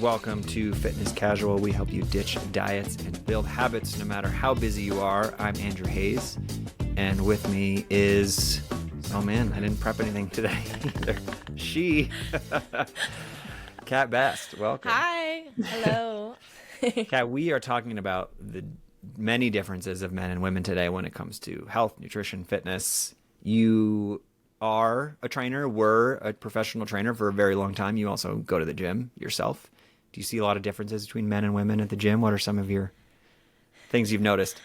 Welcome to Fitness Casual. We help you ditch diets and build habits no matter how busy you are. I'm Andrew Hayes, and with me is, oh man, I didn't prep anything today either. Kat Best. Welcome. Hi. Hello. Kat, we are talking about the many differences of men and women today when it comes to health, nutrition, fitness. You are a trainer, were a professional trainer for a very long time. You also go to the gym yourself. Do you see a lot of differences between men and women at the gym? What are some of your things you've noticed?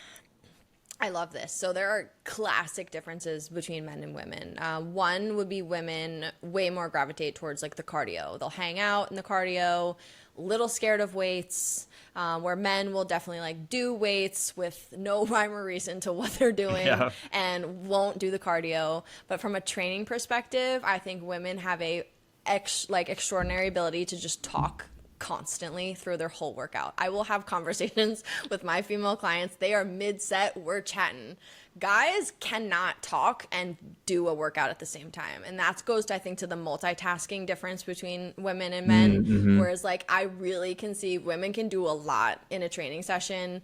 I love this. So there are classic differences between men and women. One would be women way more gravitate towards like the cardio. They'll hang out in the cardio, little scared of weights, where men will definitely like do weights with no rhyme or reason to what they're doing and won't do the cardio. But from a training perspective, I think women have a extraordinary ability to just talk constantly through their whole workout. I will have conversations with my female clients. They are mid-set, we're chatting. Guys cannot talk and do a workout at the same time. And that goes to, I think, to the multitasking difference between women and men. Mm-hmm. Whereas like I really can see women can do a lot in a training session,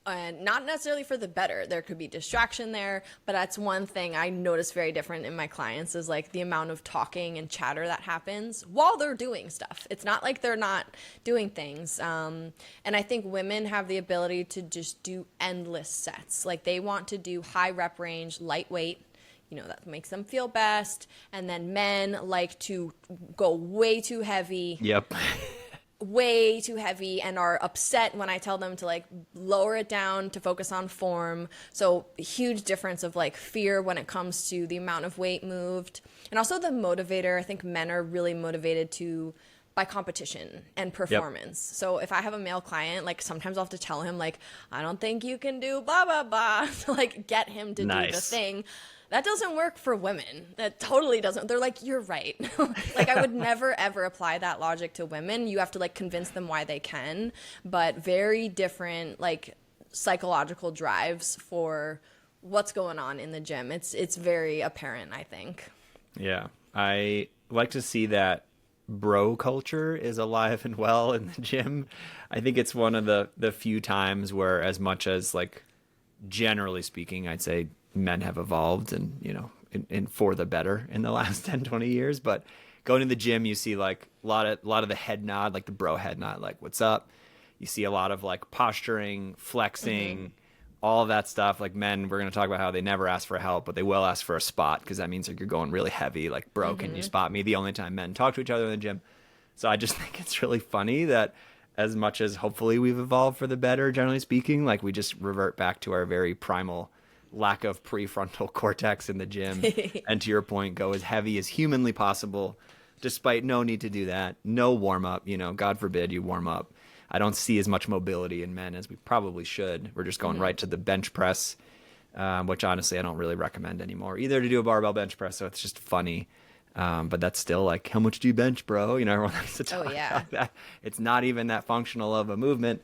and not necessarily for the better. There could be distraction there, but that's one thing I notice very different in my clients is like the amount of talking and chatter that happens while they're doing stuff. It's not like they're not doing things. And I think women have the ability to just do endless sets. Like they want to do high rep range, lightweight, you know, that makes them feel best. And then men like to go way too heavy. Yep. Way too heavy and are upset when I tell them to like lower it down to focus on form. So huge difference of like fear when it comes to the amount of weight moved. And also the motivator. I think men are really motivated by competition and performance. Yep. So if I have a male client, like sometimes I'll have to tell him like, I don't think you can do blah, blah, blah, to like get him to do the thing. That doesn't work for women. That totally doesn't. They're like, you're right. Like I would never, ever apply that logic to women. You have to like convince them why they can, but very different like psychological drives for what's going on in the gym. It's very apparent, I think. Yeah. I like to see that bro culture is alive and well in the gym. I think it's one of the few times where, as much as like generally speaking, I'd say men have evolved and, you know, in for the better in the last 10, 20 years. But going to the gym, you see like a lot of the head nod, like the bro head nod, like what's up? You see a lot of like posturing, flexing, all of that stuff. Like men, we're going to talk about how they never ask for help, but they will ask for a spot because that means like you're going really heavy. Like, bro, can you spot me? The only time men talk to each other in the gym. So I just think it's really funny that as much as hopefully we've evolved for the better, generally speaking, like we just revert back to our very primal lack of prefrontal cortex in the gym. And to your point, go as heavy as humanly possible, despite no need to do that. No warm up, you know, God forbid you warm up. I don't see as much mobility in men as we probably should. We're just going right to the bench press, which honestly I don't really recommend anymore either to do a barbell bench press. So it's just funny. But that's still like, how much do you bench, bro? You know, everyone likes to talk about that. It's not even that functional of a movement.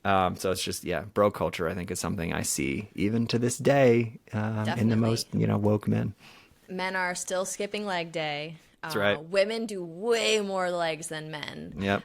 So it's just, bro culture, I think, is something I see even to this day in the most, you know, woke men. Men are still skipping leg day. That's right. Women do way more legs than men, Yep.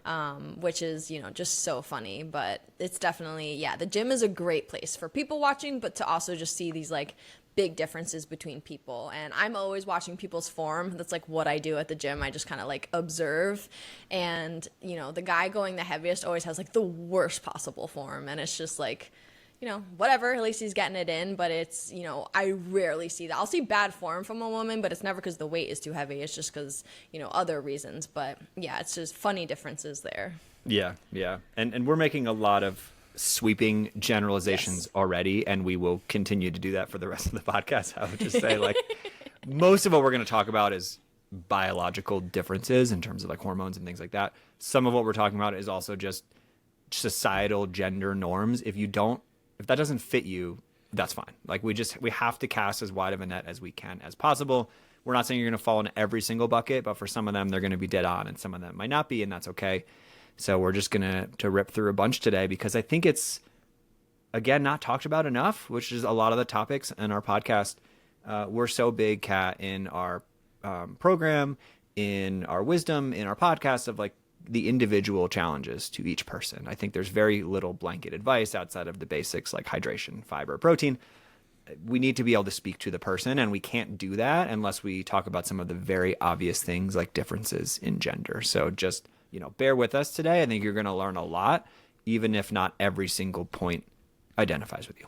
Which is, you know, just so funny. But it's definitely, the gym is a great place for people watching, but to also just see these like big differences between people. And I'm always watching people's form. That's like what I do at the gym. I just kind of like observe. And, you know, the guy going the heaviest always has like the worst possible form. And it's just like, you know, whatever, at least he's getting it in. But it's, you know, I rarely see that. I'll see bad form from a woman, but it's never because the weight is too heavy. It's just because, you know, other reasons. But yeah, it's just funny differences there. Yeah. And we're making a lot of sweeping generalizations already, and we will continue to do that for the rest of the podcast. I would just say like most of what we're going to talk about is biological differences in terms of like hormones and things like that. Some of what we're talking about is also just societal gender norms. If that doesn't fit you, that's fine. Like we have to cast as wide of a net as we can as possible. We're not saying you're going to fall in every single bucket, but for some of them they're going to be dead on and some of them might not be, and that's okay. So we're just going to rip through a bunch today because I think it's, again, not talked about enough, which is a lot of the topics in our podcast. We're so big, Kat, in our program, in our wisdom, in our podcast of like the individual challenges to each person. I think there's very little blanket advice outside of the basics like hydration, fiber, protein. We need to be able to speak to the person, and we can't do that unless we talk about some of the very obvious things like differences in gender. So just, bear with us today. I think you're going to learn a lot, even if not every single point identifies with you.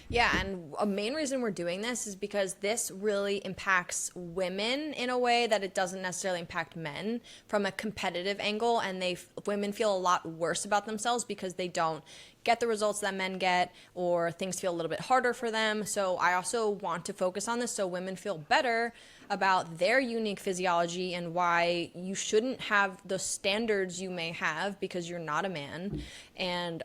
Yeah, and a main reason we're doing this is because this really impacts women in a way that it doesn't necessarily impact men from a competitive angle, and women feel a lot worse about themselves because they don't get the results that men get, or things feel a little bit harder for them. So I also want to focus on this so women feel better about their unique physiology and why you shouldn't have the standards you may have because you're not a man. And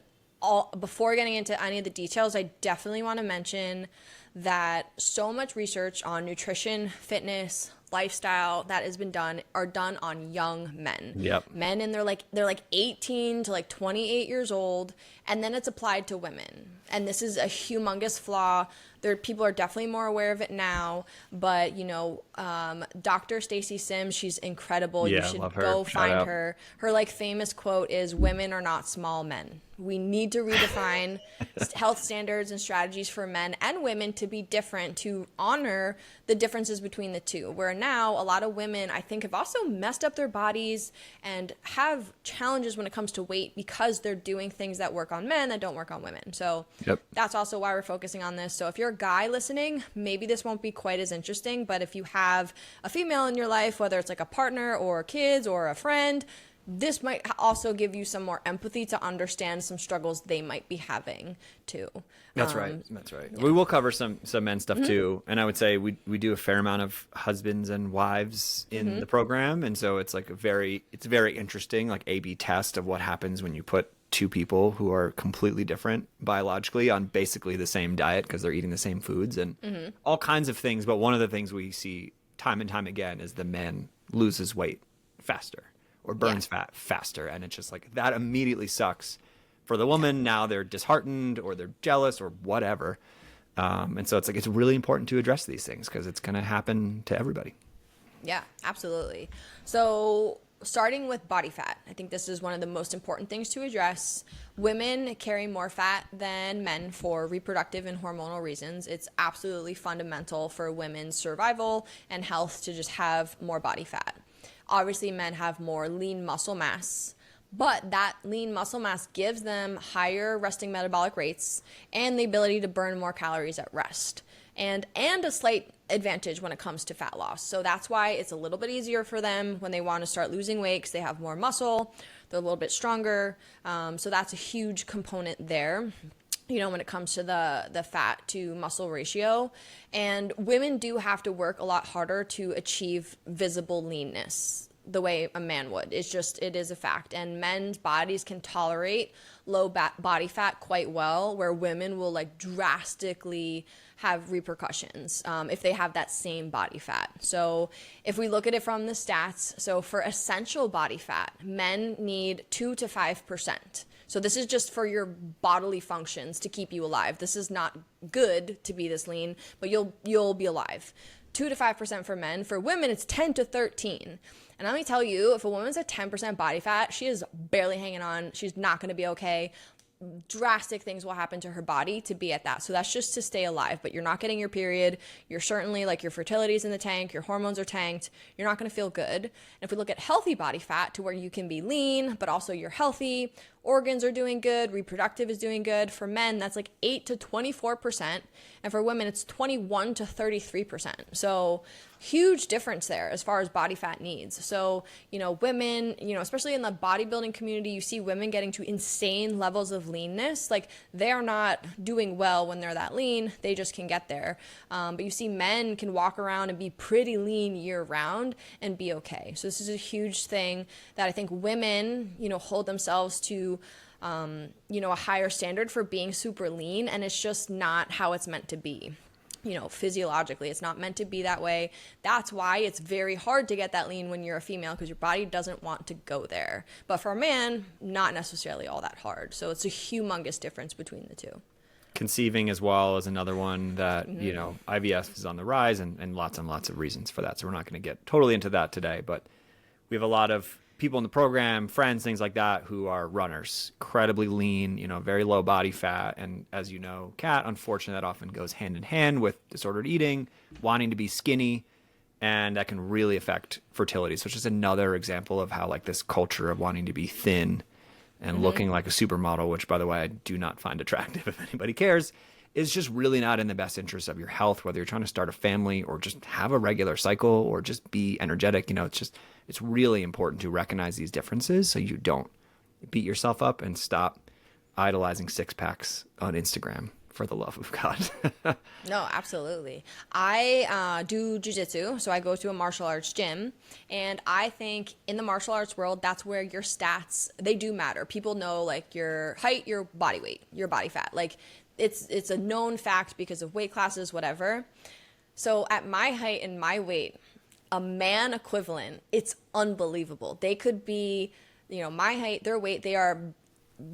before getting into any of the details, I definitely want to mention that so much research on nutrition, fitness, lifestyle that has been done are done on young men. Yep. Men, and they're like 18 to like 28 years old, and then it's applied to women. And this is a humongous flaw. People are definitely more aware of it now, but Dr. Stacy Sims, she's incredible. Yeah, you should love her. go Shout find out. her. Her like famous quote is, "Women are not small men." We need to redefine health standards and strategies for men and women to be different, to honor the differences between the two. Where now a lot of women, I think, have also messed up their bodies and have challenges when it comes to weight because they're doing things that work on men that don't work on women. So That's also why we're focusing on this. So if you're a guy listening, maybe this won't be quite as interesting, but if you have a female in your life, whether it's like a partner or kids or a friend, this might also give you some more empathy to understand some struggles they might be having too. That's right. That's right. Yeah. We will cover some men stuff too. And I would say we do a fair amount of husbands and wives in the program. And so it's like it's very interesting, like A/B test of what happens when you put two people who are completely different biologically on basically the same diet because they're eating the same foods and all kinds of things. But one of the things we see time and time again is the man loses weight faster or burns fat faster. And it's just like that immediately sucks for the woman. Now they're disheartened or they're jealous or whatever. And so it's really important to address these things because it's going to happen to everybody. Yeah, absolutely. So starting with body fat, I think this is one of the most important things to address. Women carry more fat than men for reproductive and hormonal reasons. It's absolutely fundamental for women's survival and health to just have more body fat. Obviously, men have more lean muscle mass, but that lean muscle mass gives them higher resting metabolic rates and the ability to burn more calories at rest, and a slight advantage when it comes to fat loss. So that's why it's a little bit easier for them when they want to start losing weight because they have more muscle, they're a little bit stronger. So that's a huge component there, when it comes to the fat to muscle ratio. And women do have to work a lot harder to achieve visible leanness the way a man would. It is a fact. And men's bodies can tolerate low body fat quite well, where women will like drastically have repercussions if they have that same body fat. So if we look at it from the stats, so for essential body fat, men need 2 to 5%. So this is just for your bodily functions to keep you alive. This is not good to be this lean, but you'll be alive. 2 to 5% for men. For women, it's 10 to 13. And let me tell you, if a woman's at 10% body fat, she is barely hanging on. She's not going to be okay. Drastic things will happen to her body to be at that. So that's just to stay alive, but you're not getting your period. You're certainly like your fertility's in the tank, your hormones are tanked. You're not going to feel good. And if we look at healthy body fat to where you can be lean, but also you're healthy, organs are doing good, reproductive is doing good. For men, that's like 8 to 24%. And for women, it's 21 to 33%. So huge difference there as far as body fat needs. So, women, especially in the bodybuilding community, you see women getting to insane levels of leanness. Like they are not doing well when they're that lean. They just can get there. But you see men can walk around and be pretty lean year round and be okay. So this is a huge thing that I think women, hold themselves to a higher standard for being super lean, and it's just not how it's meant to be. Physiologically, it's not meant to be that way. That's why it's very hard to get that lean when you're a female, because your body doesn't want to go there. But for a man, not necessarily all that hard. So it's a humongous difference between the two. Conceiving as well is another one that, IVF is on the rise and lots of reasons for that. So we're not going to get totally into that today, but we have a lot of people in the program, friends, things like that, who are runners, incredibly lean, very low body fat. And as you know, Kat, unfortunately, that often goes hand in hand with disordered eating, wanting to be skinny, and that can really affect fertility. So it's just another example of how like this culture of wanting to be thin and looking like a supermodel, which by the way, I do not find attractive if anybody cares, is just really not in the best interest of your health, whether you're trying to start a family or just have a regular cycle or just be energetic. It's really important to recognize these differences so you don't beat yourself up and stop idolizing six packs on Instagram, for the love of God. No, absolutely. I do jujitsu, so I go to a martial arts gym, and I think in the martial arts world, that's where your stats, they do matter. People know like your height, your body weight, your body fat. Like it's a known fact because of weight classes, whatever. So at my height and my weight, a man equivalent, it's unbelievable. They could be, my height, their weight, they are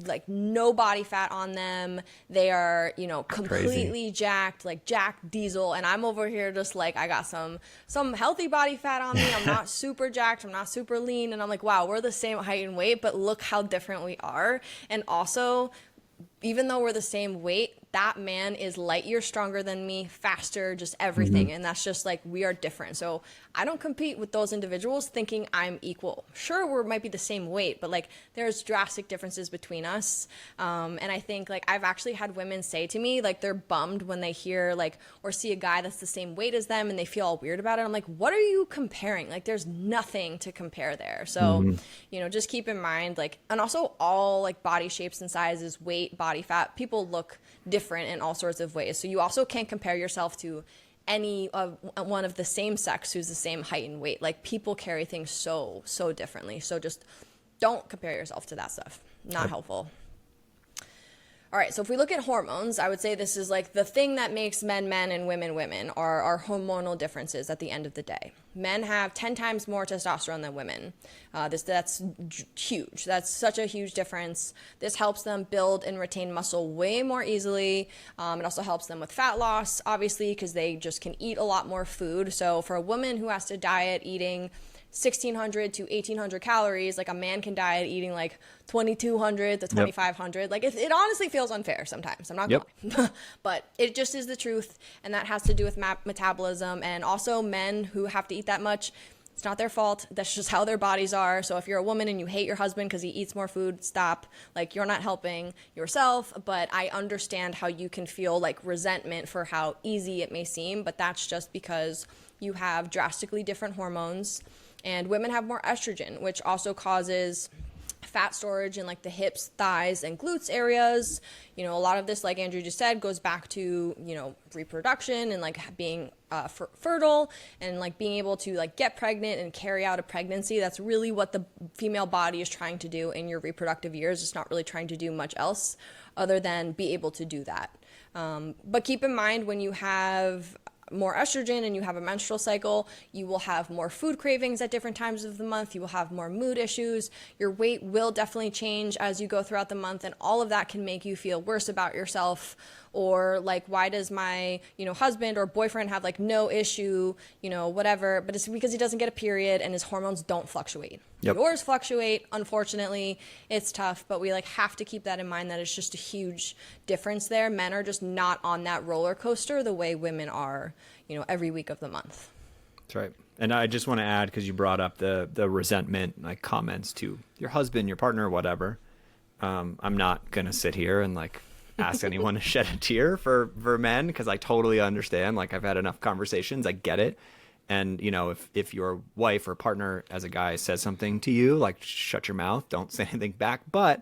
like no body fat on them. They are, completely Crazy. jacked, like Jack Diesel. And I'm over here just like, I got some healthy body fat on me. I'm not super jacked. I'm not super lean. And I'm like, wow, we're the same height and weight, but look how different we are. And also, even though we're the same weight, that man is light years stronger than me, faster, just everything. And that's just like, we are different. So I don't compete with those individuals thinking I'm equal. Sure, we might be the same weight, but like there's drastic differences between us. And I think like I've actually had women say to me, like they're bummed when they hear like, or see a guy that's the same weight as them and they feel all weird about it. I'm like, what are you comparing? Like there's nothing to compare there. So, just keep in mind like, and also all like body shapes and sizes, weight, body fat, people look different in all sorts of ways. So you also can't compare yourself to any one of the same sex who's the same height and weight. Like people carry things so differently. So just don't compare yourself to that stuff. Not helpful. All right, so if we look at hormones, I would say this is like the thing that makes men men and women women are our hormonal differences at the end of the day. Men have 10 times more testosterone than women. That's huge. That's such a huge difference. This helps them build and retain muscle way more easily. It also helps them with fat loss, obviously, because they just can eat a lot more food. So for a woman who has to diet eating 1,600 to 1,800 calories, like a man can diet eating like 2,200 to 2,500. Yep. Like it honestly feels unfair sometimes. I'm not going to but it just is the truth. And that has to do with metabolism. And also men who have to eat that much, it's not their fault. That's just how their bodies are. So if you're a woman and you hate your husband because he eats more food, stop. Like you're not helping yourself. But I understand how you can feel like resentment for how easy it may seem. But that's just because you have drastically different hormones. And women have more estrogen, which also causes fat storage in like the hips, thighs, and glutes areas. A lot of this, like Andrew just said, goes back to, reproduction and like being fertile and like being able to like get pregnant and carry out a pregnancy. That's really what the female body is trying to do in your reproductive years. It's not really trying to do much else other than be able to do that. But keep in mind when you have more estrogen and you have a menstrual cycle, you will have more food cravings at different times of the month. You will have more mood issues. Your weight will definitely change as you go throughout the month, and all of that can make you feel worse about yourself. Or like, why does my, husband or boyfriend have like no issue, whatever, but it's because he doesn't get a period and his hormones don't fluctuate. Yep. Yours fluctuate. Unfortunately, it's tough, but we like have to keep that in mind that it's just a huge difference there. Men are just not on that roller coaster the way women are, every week of the month. That's right. And I just want to add, because you brought up the resentment, like comments to your husband, your partner, whatever. I'm not going to sit here and like ask anyone to shed a tear for men, because I totally understand. Like I've had enough conversations. I get it. And, if your wife or partner as a guy says something to you, like shut your mouth, don't say anything back. But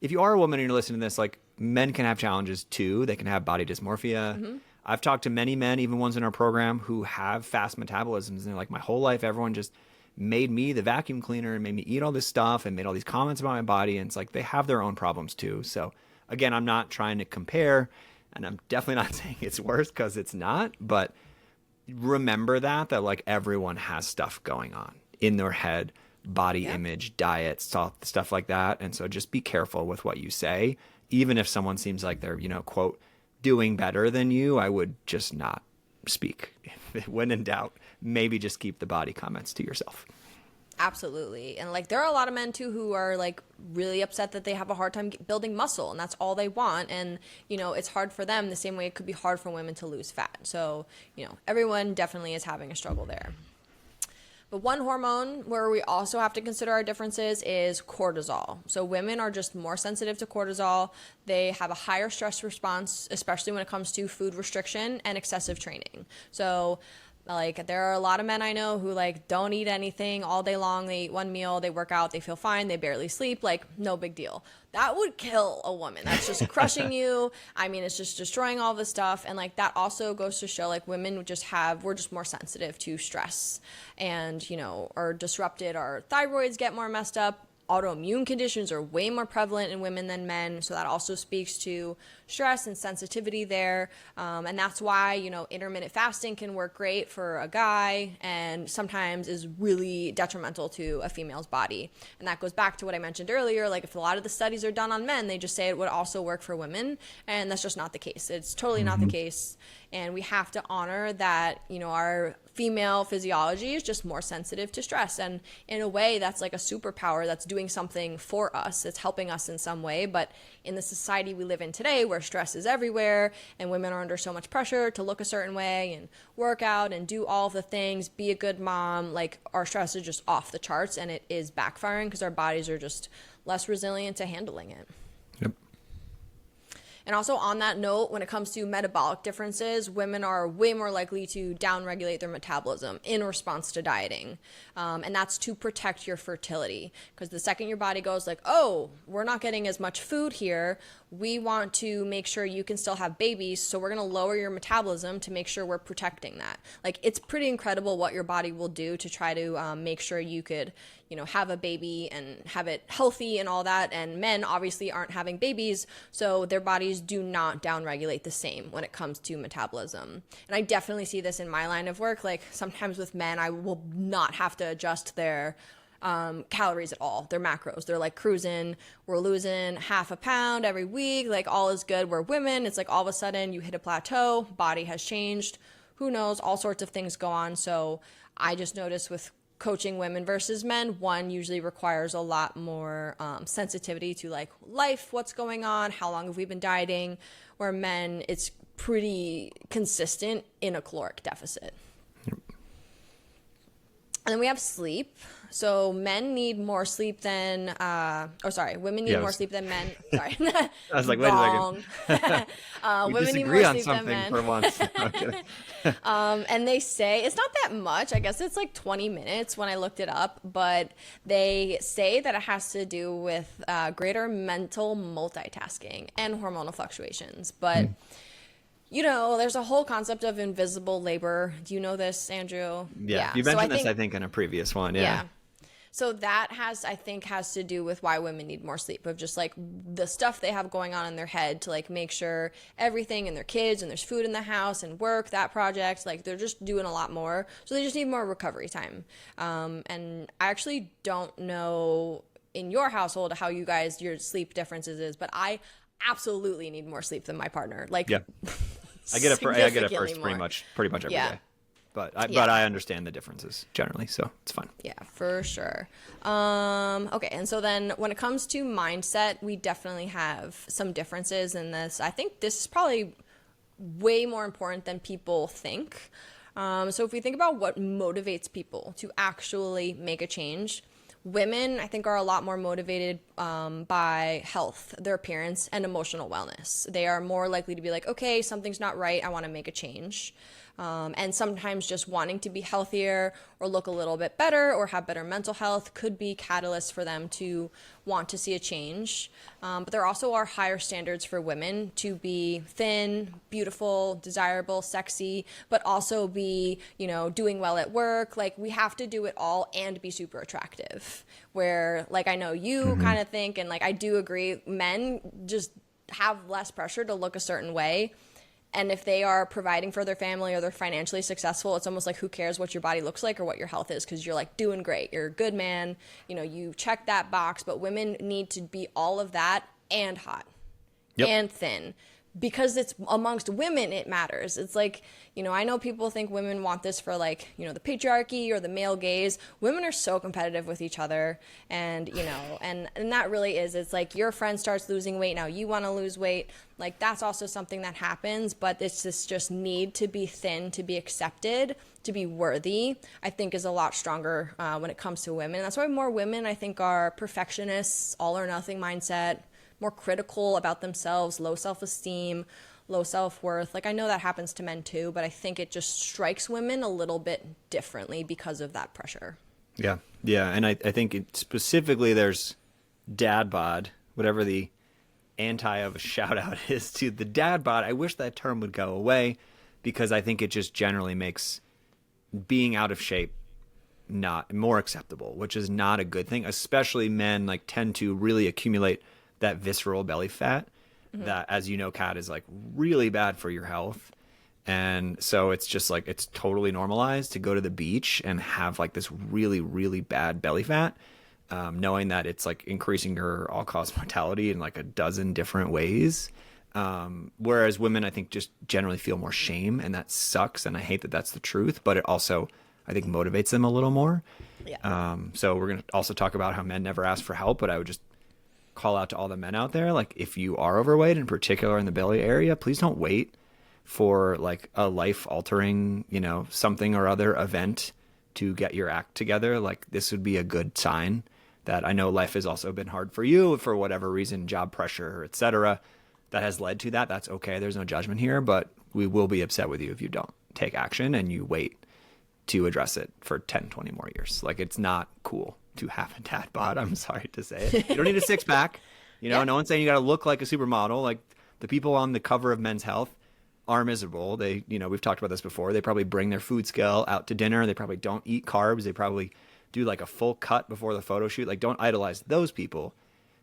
if you are a woman and you're listening to this, like men can have challenges too. They can have body dysmorphia. Mm-hmm. I've talked to many men, even ones in our program, who have fast metabolisms. And they're like, my whole life, everyone just made me the vacuum cleaner and made me eat all this stuff and made all these comments about my body. And it's like, they have their own problems too. So again, I'm not trying to compare, and I'm definitely not saying it's worse, because it's not. But remember that like everyone has stuff going on in their head, body image, diet, stuff like that. And so just be careful with what you say. Even if someone seems like they're, quote, doing better than you, I would just not speak. When in doubt, maybe just keep the body comments to yourself. Absolutely. And like there are a lot of men too who are like really upset that they have a hard time building muscle and that's all they want. And, you know, it's hard for them the same way it could be hard for women to lose fat. So, you know, everyone definitely is having a struggle there. But one hormone where we also have to consider our differences is cortisol. So women are just more sensitive to cortisol. They have a higher stress response, especially when it comes to food restriction and excessive training. So like there are a lot of men I know who like don't eat anything all day long. They eat one meal, they work out, they feel fine, they barely sleep, like no big deal. That would kill a woman. That's just crushing you. I mean, it's just destroying all the stuff. And like that also goes to show like women we're just more sensitive to stress and, you know, are disrupted. Our thyroids get more messed up. Autoimmune conditions are way more prevalent in women than men, so that also speaks to stress and sensitivity there. And that's why, you know, intermittent fasting can work great for a guy and sometimes is really detrimental to a female's body. And that goes back to what I mentioned earlier, like if a lot of the studies are done on men, they just say it would also work for women, and that's just not the case. It's totally not the case. And we have to honor that, you know, our female physiology is just more sensitive to stress. And in a way, that's like a superpower that's doing something for us. It's helping us in some way. But in the society we live in today, where stress is everywhere and women are under so much pressure to look a certain way and work out and do all the things, be a good mom, like our stress is just off the charts and it is backfiring because our bodies are just less resilient to handling it. Yep. And also on that note, when it comes to metabolic differences, women are way more likely to downregulate their metabolism in response to dieting. And that's to protect your fertility. Because the second your body goes like, oh, we're not getting as much food here, we want to make sure you can still have babies, so we're going to lower your metabolism to make sure we're protecting that. Like, it's pretty incredible what your body will do to try to make sure you could, you know, have a baby and have it healthy and all that. And men obviously aren't having babies, so their bodies do not downregulate the same when it comes to metabolism. And I definitely see this in my line of work. Like, sometimes with men, I will not have to adjust their calories at all, their macros. They're like cruising, we're losing half a pound every week, like all is good. We're women, it's like all of a sudden you hit a plateau, body has changed, who knows, all sorts of things go on. So I just noticed with coaching women versus men, one usually requires a lot more sensitivity to like life, what's going on, how long have we been dieting, where men, it's pretty consistent in a caloric deficit. And then we have sleep. So men need more sleep than, women need more sleep than men. Sorry. I was like, wait a second. Women need more sleep than men. For once. Okay. And they say, it's not that much. I guess it's like 20 minutes when I looked it up. But they say that it has to do with greater mental multitasking and hormonal fluctuations. But... you know, there's a whole concept of invisible labor. Do you know this, Andrew? Yeah. You mentioned this, I think, in a previous one. Yeah. So that has to do with why women need more sleep, of just like the stuff they have going on in their head to like make sure everything and their kids and there's food in the house and work, that project, like they're just doing a lot more. So they just need more recovery time. And I actually don't know in your household how your sleep differences is, but I absolutely need more sleep than my partner. Like, yeah. I get it first pretty much every day. But I understand the differences generally, so it's fine. Yeah, for sure. Okay, and so then when it comes to mindset, we definitely have some differences in this. I think this is probably way more important than people think. So if we think about what motivates people to actually make a change, women, I think, are a lot more motivated by health, their appearance, and emotional wellness. They are more likely to be like, okay, something's not right, I want to make a change. And sometimes just wanting to be healthier or look a little bit better or have better mental health could be catalysts for them to want to see a change. But there also are higher standards for women to be thin, beautiful, desirable, sexy, but also be, you know, doing well at work. Like, we have to do it all and be super attractive. Where, like, I know you kind of think, and like I do agree, men just have less pressure to look a certain way. And if they are providing for their family or they're financially successful, it's almost like, who cares what your body looks like or what your health is, because you're like doing great. You're a good man. You know, you check that box. But women need to be all of that and hot and thin, because it's amongst women, it matters. It's like, I know people think women want this for like, the patriarchy or the male gaze. Women are so competitive with each other. And, and that really is, it's like your friend starts losing weight. Now you want to lose weight. Like that's also something that happens, but it's this just need to be thin, to be accepted, to be worthy, I think is a lot stronger when it comes to women. And that's why more women, I think, are perfectionists, all or nothing mindset, more critical about themselves, low self-esteem, low self-worth. Like I know that happens to men too, but I think it just strikes women a little bit differently because of that pressure. Yeah. Yeah. And I think specifically there's dad bod, whatever the anti of a shout out is to the dad bod. I wish that term would go away because I think it just generally makes being out of shape not more acceptable, which is not a good thing. Especially men like tend to really accumulate that visceral belly fat that, as you know, Kat, is like really bad for your health. And so it's just like, it's totally normalized to go to the beach and have like this really, really bad belly fat, knowing that it's like increasing your all-cause mortality in like a dozen different ways. Whereas women, I think, just generally feel more shame, and that sucks. And I hate that that's the truth, but it also, I think, motivates them a little more. Yeah. So we're going to also talk about how men never ask for help, but I would just call out to all the men out there. Like if you are overweight, in particular in the belly area, please don't wait for like a life altering, something or other event to get your act together. Like this would be a good sign that I know life has also been hard for you for whatever reason, job pressure, etc. that has led to that. That's okay. There's no judgment here, but we will be upset with you if you don't take action and you wait to address it for 10, 20 more years. Like it's not cool to have a dad bod. I'm sorry to say it. You don't need a six pack. Yeah. No one's saying you got to look like a supermodel. Like the people on the cover of Men's Health are miserable. They, we've talked about this before. They probably bring their food scale out to dinner. They probably don't eat carbs. They probably do like a full cut before the photo shoot. Like don't idolize those people.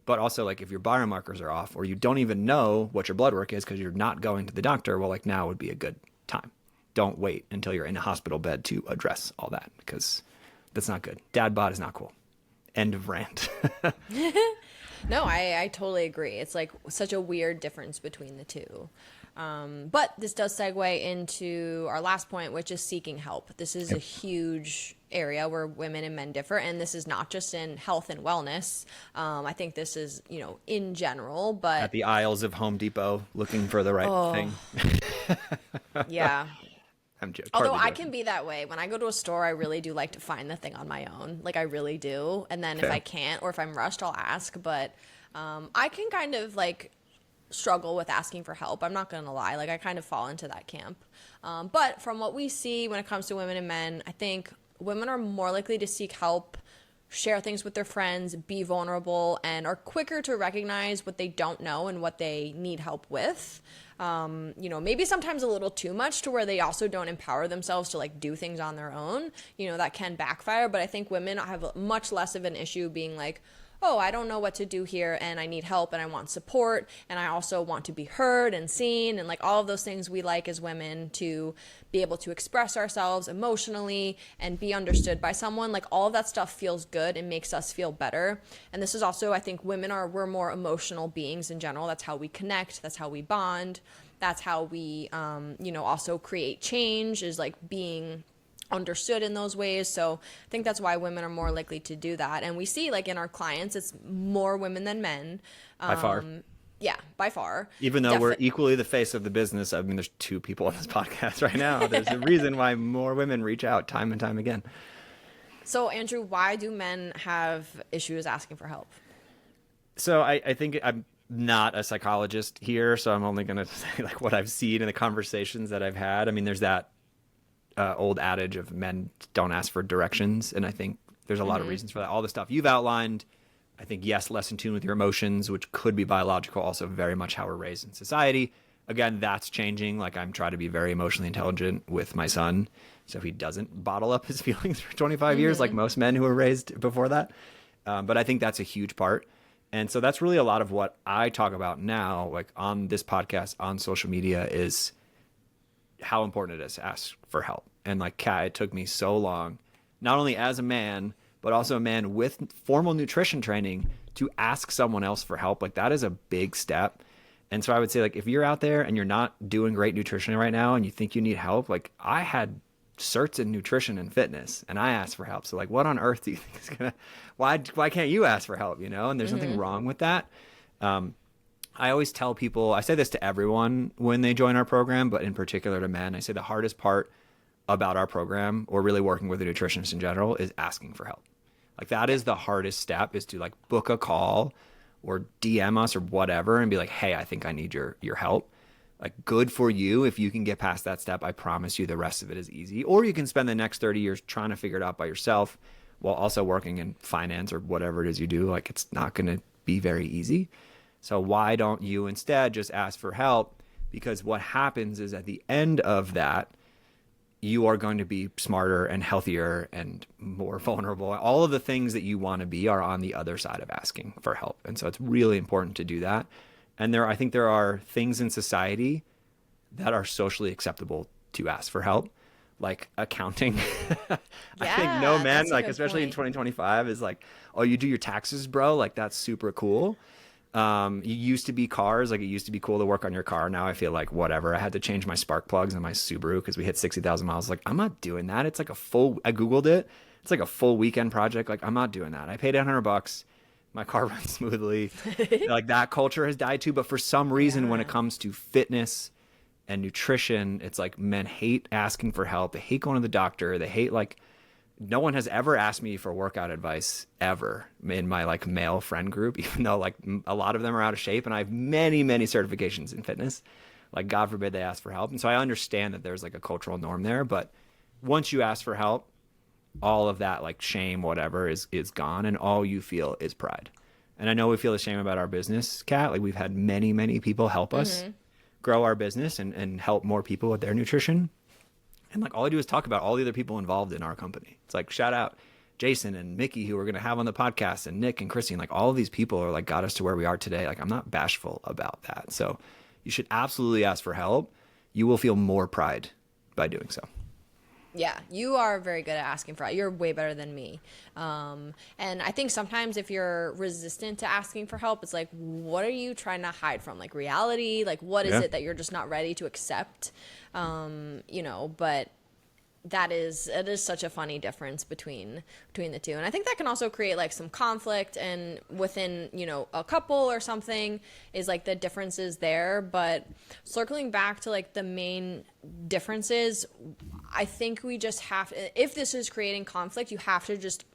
But also like if your biomarkers are off or you don't even know what your blood work is because you're not going to the doctor, well, like now would be a good time. Don't wait until you're in a hospital bed to address all that because that's not good. Dad bod is not cool. End of rant. No, I totally agree. It's like such a weird difference between the two. But this does segue into our last point, which is seeking help. This is a huge area where women and men differ, and this is not just in health and wellness. I think this is, in general, but At the aisles of Home Depot looking for the right thing. yeah. I'm Although partly I joking. can be that way. When I go to a store, I really do like to find the thing on my own. Like I really do. And then if Fair. I can't or if I'm rushed, I'll ask. But I can kind of like struggle with asking for help. I'm not going to lie. Like I kind of fall into that camp. But from what we see when it comes to women and men, I think women are more likely to seek help, share things with their friends, be vulnerable, and are quicker to recognize what they don't know and what they need help with. Maybe sometimes a little too much to where they also don't empower themselves to like do things on their own. That can backfire. But I think women have much less of an issue being like, oh, I don't know what to do here and I need help and I want support and I also want to be heard and seen and like all of those things we like as women to be able to express ourselves emotionally and be understood by someone. Like all of that stuff feels good and makes us feel better. And this is also, I think we're more emotional beings in general. That's how we connect. That's how we bond. That's how we, also create change, is like being understood in those ways. So I think that's why women are more likely to do that. And we see like in our clients, it's more women than men. By far. Yeah, by far. Even though we're equally the face of the business. I mean, there's two people on this podcast right now. There's a reason why more women reach out time and time again. So Andrew, why do men have issues asking for help? So I think I'm not a psychologist here, so I'm only going to say like what I've seen in the conversations that I've had. I mean, there's that old adage of men don't ask for directions. And I think there's a lot of reasons for that. All the stuff you've outlined, I think, yes, less in tune with your emotions, which could be biological, also very much how we're raised in society. Again, that's changing. Like I'm trying to be very emotionally intelligent with my son, so he doesn't bottle up his feelings for 25 years like most men who were raised before that. But I think that's a huge part. And so that's really a lot of what I talk about now, like on this podcast, on social media, is how important it is to ask for help. And like Kat, it took me so long, not only as a man, but also a man with formal nutrition training, to ask someone else for help. Like that is a big step. And so I would say, like, if you're out there and you're not doing great nutrition right now and you think you need help, like, I had certs in nutrition and fitness and I asked for help. So like, what on earth do you think is gonna, why can't you ask for help, you know? And there's nothing wrong with that. I always tell people, I say this to everyone when they join our program, but in particular to men, I say the hardest part about our program, or really working with a nutritionist in general, is asking for help. Like, that is the hardest step, is to like book a call or DM us or whatever and be like, hey, I think I need your help. Like, good for you if you can get past that step. I promise you the rest of it is easy. Or you can spend the next 30 years trying to figure it out by yourself while also working in finance or whatever it is you do. Like, it's not going to be very easy. So why don't you instead just ask for help? Because what happens is, at the end of that, you are going to be smarter and healthier and more vulnerable. All of the things that you want to be are on the other side of asking for help. And so it's really important to do that. And I think there are things in society that are socially acceptable to ask for help, like accounting. I think no man, like, especially in 2025, is like, oh, you do your taxes, bro? Like, that's super cool. It used to be cars. Like, it used to be cool to work on your car. Now I feel like whatever. I had to change my spark plugs in my Subaru because we hit 60,000 miles. Like, I'm not doing that. It's like I Googled it. It's like a full weekend project. Like, I'm not doing that. I paid $800. My car runs smoothly. Like, that culture has died too. But for some reason, when it comes to fitness and nutrition, it's like men hate asking for help. They hate going to the doctor. They hate, like, no one has ever asked me for workout advice ever in my like male friend group, even though like a lot of them are out of shape and I have many, many certifications in fitness. Like, God forbid they ask for help. And so I understand that there's like a cultural norm there, but once you ask for help, all of that like shame, whatever, is gone, and all you feel is pride. And I know we feel the shame about our business, Kat. Like, we've had many, many people help us grow our business and help more people with their nutrition. And like, all I do is talk about all the other people involved in our company. It's like, shout out Jason and Mickey, who we're going to have on the podcast, and Nick and Christine. Like, all of these people are like, got us to where we are today. Like, I'm not bashful about that. So you should absolutely ask for help. You will feel more pride by doing so. Yeah, you are very good at asking for help. You're way better than me. And I think sometimes if you're resistant to asking for help, it's like, what are you trying to hide from? Like, reality? Like, what is it that you're just not ready to accept? But it is such a funny difference between the two. And I think that can also create like some conflict and within, a couple or something, is like the differences there. But circling back to like the main differences, I think we just have to, if this is creating conflict, you have to just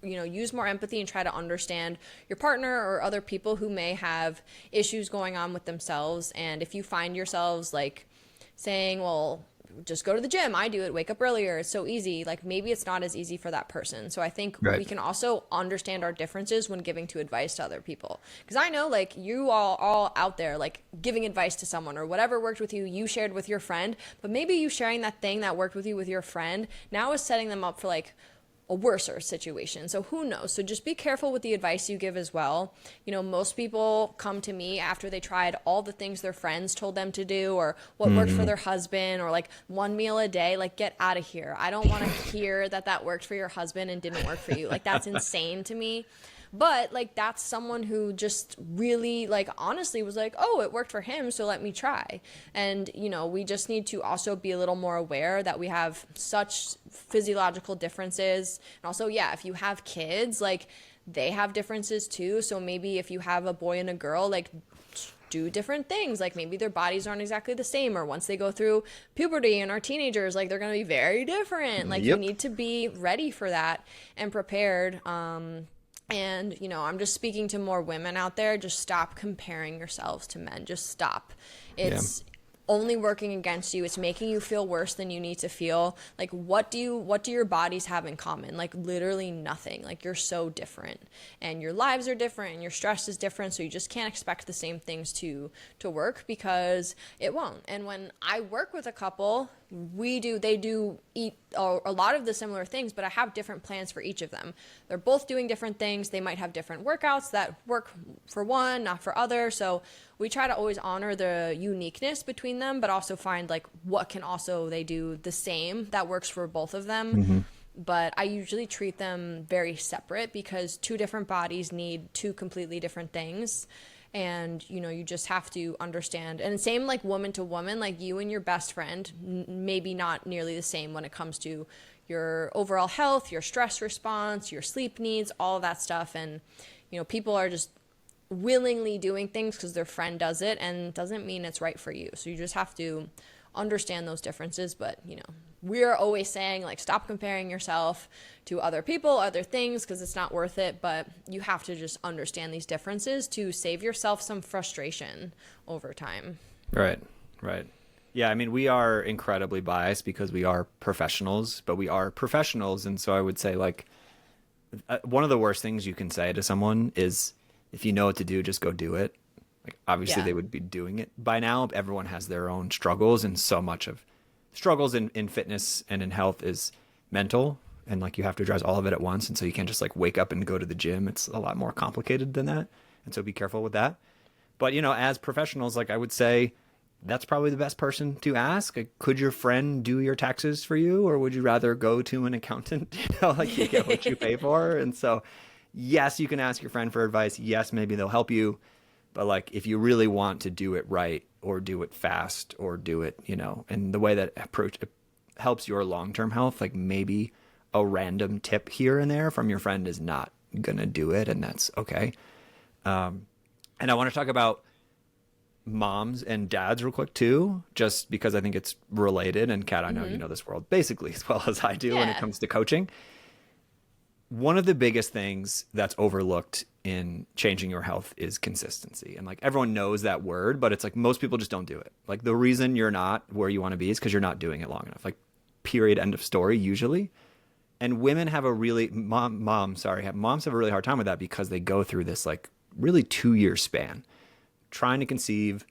use more empathy and try to understand your partner or other people who may have issues going on with themselves. And if you find yourselves like saying, well, just go to the gym, I do it, wake up earlier, it's so easy, like, maybe it's not as easy for that person. So I think we can also understand our differences when giving to advice to other people, because I know like you all out there like giving advice to someone, or whatever worked with you shared with your friend, but maybe you sharing that thing that worked with you with your friend now is setting them up for like a worser situation. So who knows? So just be careful with the advice you give as well. Most people come to me after they tried all the things their friends told them to do, or what worked for their husband, or like one meal a day. Like, get out of here. I don't want to hear that worked for your husband and didn't work for you. Like, that's insane to me. But like, that's someone who just really like honestly was like, oh, it worked for him, so let me try. And we just need to also be a little more aware that we have such physiological differences. And also, if you have kids, like, they have differences too. So maybe if you have a boy and a girl, like, do different things. Like, maybe their bodies aren't exactly the same, or once they go through puberty and are teenagers, like, they're going to be very different. Like, you need to be ready for that and prepared. And, I'm just speaking to more women out there. Just stop comparing yourselves to men. Just stop. It's only working against you. It's making you feel worse than you need to feel. Like, what do your bodies have in common? Like, literally nothing. Like, you're so different, and your lives are different, and your stress is different. So you just can't expect the same things to work, because it won't. And when I work with a couple, they do eat a lot of the similar things, but I have different plans for each of them. They're both doing different things. They might have different workouts that work for one, not for other. So we try to always honor the uniqueness between them, but also find like what can also they do the same that works for both of them. But I usually treat them very separate, because two different bodies need two completely different things. And you just have to understand. And same like woman to woman, like you and your best friend, maybe not nearly the same when it comes to your overall health, your stress response, your sleep needs, all of that stuff. And people are just willingly doing things because their friend does it, and doesn't mean it's right for you. So you just have to understand those differences. But we're always saying, like, stop comparing yourself to other people, other things, because it's not worth it. But you have to just understand these differences to save yourself some frustration over time. Right. Yeah, I mean, we are incredibly biased because we are professionals, but we are professionals. And so I would say, like, one of the worst things you can say to someone is, if you know what to do, just go do it. Like, obviously they would be doing it by now. Everyone has their own struggles, and so much of struggles in fitness and in health is mental, and like you have to address all of it at once. And so you can't just like wake up and go to the gym. It's a lot more complicated than that. And so be careful with that. But as professionals, like, I would say that's probably the best person to ask. Like, could your friend do your taxes for you, or would you rather go to an accountant? Like, you get what you pay for. And so yes, you can ask your friend for advice. Yes, maybe they'll help you. But like, if you really want to do it right, or do it fast, or do it, and the way that approach helps your long-term health, like maybe a random tip here and there from your friend is not going to do it. And that's okay. And I want to talk about moms and dads real quick too, just because I think it's related. And Kat, I know you know this world basically as well as I do when it comes to coaching. One of the biggest things that's overlooked in changing your health is consistency. And like, everyone knows that word, but it's like most people just don't do it. Like, the reason you're not where you want to be is because you're not doing it long enough. Like, period, end of story, usually. And women have a really moms have a really hard time with that, because they go through this like really 2-year span trying to conceive,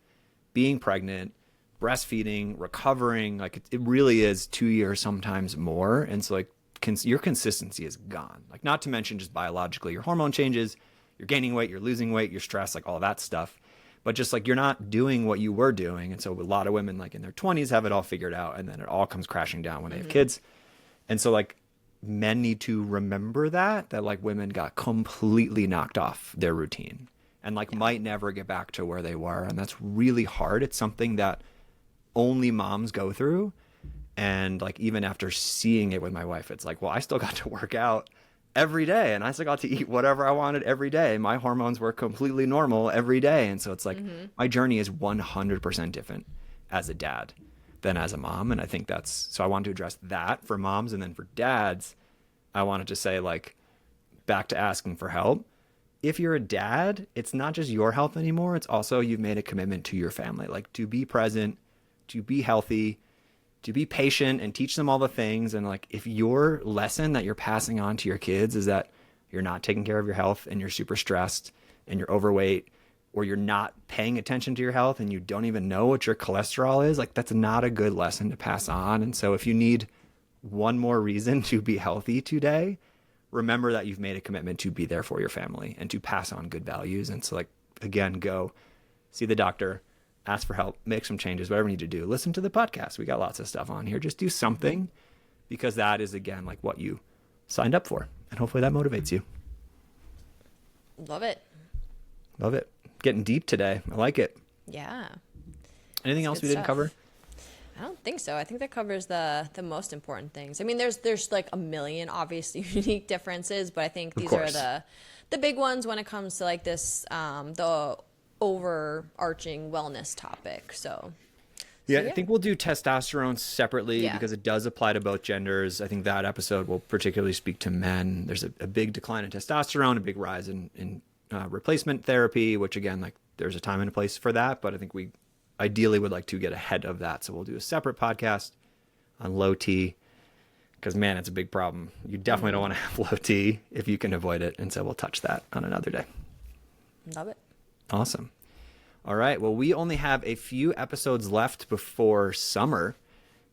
being pregnant, breastfeeding, recovering. Like, it really is 2 years, sometimes more. And so like, your consistency is gone. Like, not to mention just biologically, your hormone changes, you're gaining weight, you're losing weight, you're stressed, like all that stuff. But just like, you're not doing what you were doing. And so a lot of women like in their 20s have it all figured out, and then it all comes crashing down when they have kids. And so like, men need to remember that like women got completely knocked off their routine, and like might never get back to where they were. And that's really hard. It's something that only moms go through. And like, even after seeing it with my wife, it's like, well, I still got to work out every day, and I still got to eat whatever I wanted every day. My hormones were completely normal every day. And so it's like, my journey is 100% different as a dad than as a mom. And I think so I wanted to address that for moms. And then for dads, I wanted to say, like, back to asking for help. If you're a dad, it's not just your health anymore. It's also, you've made a commitment to your family, like to be present, to be healthy, to be patient, and teach them all the things. And like, if your lesson that you're passing on to your kids is that you're not taking care of your health, and you're super stressed, and you're overweight, or you're not paying attention to your health, and you don't even know what your cholesterol is, like, that's not a good lesson to pass on. And so if you need one more reason to be healthy today, remember that you've made a commitment to be there for your family and to pass on good values. And so like, again, go see the doctor, ask for help, make some changes, whatever you need to do. Listen to the podcast. We got lots of stuff on here. Just do something, because that is, again, like what you signed up for. And hopefully that motivates you. Love it. Love it. Getting deep today. I like it. Yeah. Anything else we didn't cover? I don't think so. I think that covers the most important things. I mean, there's like a million obviously unique differences, but I think these are the big ones when it comes to like this, the overarching wellness topic. So yeah, I think we'll do testosterone separately because it does apply to both genders. I think that episode will particularly speak to men. There's a big decline in testosterone, a big rise in replacement therapy, which again, like, there's a time and a place for that. But I think we ideally would like to get ahead of that. So we'll do a separate podcast on low T, because man, it's a big problem. You definitely don't want to have low T if you can avoid it. And so we'll touch that on another day. Love it. Awesome. All right. Well, we only have a few episodes left before summer,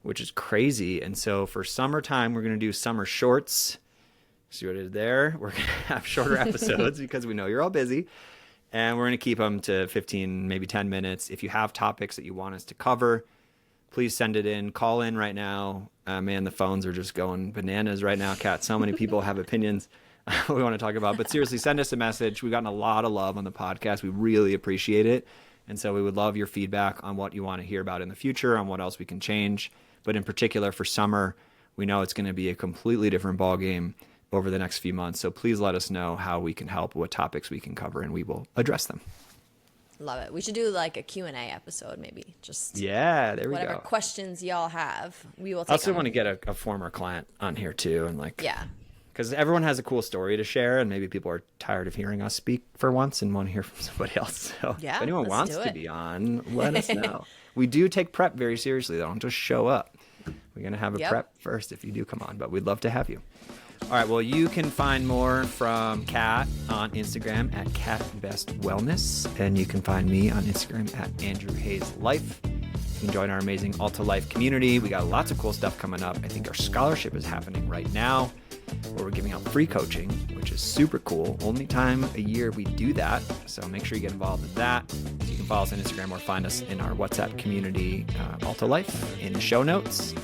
which is crazy. And so for summertime, we're going to do summer shorts. See what I did there? We're going to have shorter episodes because we know you're all busy. And we're going to keep them to 15, maybe 10 minutes. If you have topics that you want us to cover, please send it in. Call in right now. Man, the phones are just going bananas right now, Kat. So many people have opinions. we want to talk about. But seriously, send us a message. We've gotten a lot of love on the podcast. We really appreciate it. And so we would love your feedback on what you want to hear about in the future, on what else we can change. But in particular for summer, we know it's going to be a completely different ballgame over the next few months. So please let us know how we can help, what topics we can cover, and we will address them. Love it. We should do like a Q&A episode, maybe. Just there we whatever go. questions y'all have, we will take I also them. want to get a former client on here too, and Yeah. because everyone has a cool story to share, and maybe people are tired of hearing us speak for once and want to hear from somebody else. So Yeah, if anyone let's wants do to it. be on, let us know. We do take prep very seriously, though. Don't just show up. We're going to have a Yep. prep first if you do come on, but we'd love to have you. All right, well, you can find more from Kat on Instagram at Kat Best Wellness, and you can find me on Instagram at Andrew Hayes Life. You can join our amazing Alta Life community. We got lots of cool stuff coming up. I think our scholarship is happening right now, where we're giving out free coaching, which is super cool. Only time a year we do that, so make sure you get involved with that. So you can follow us on Instagram or find us in our WhatsApp community, Alta Life, in the show notes,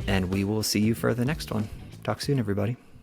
and we will see you for the next one. Talk soon, everybody.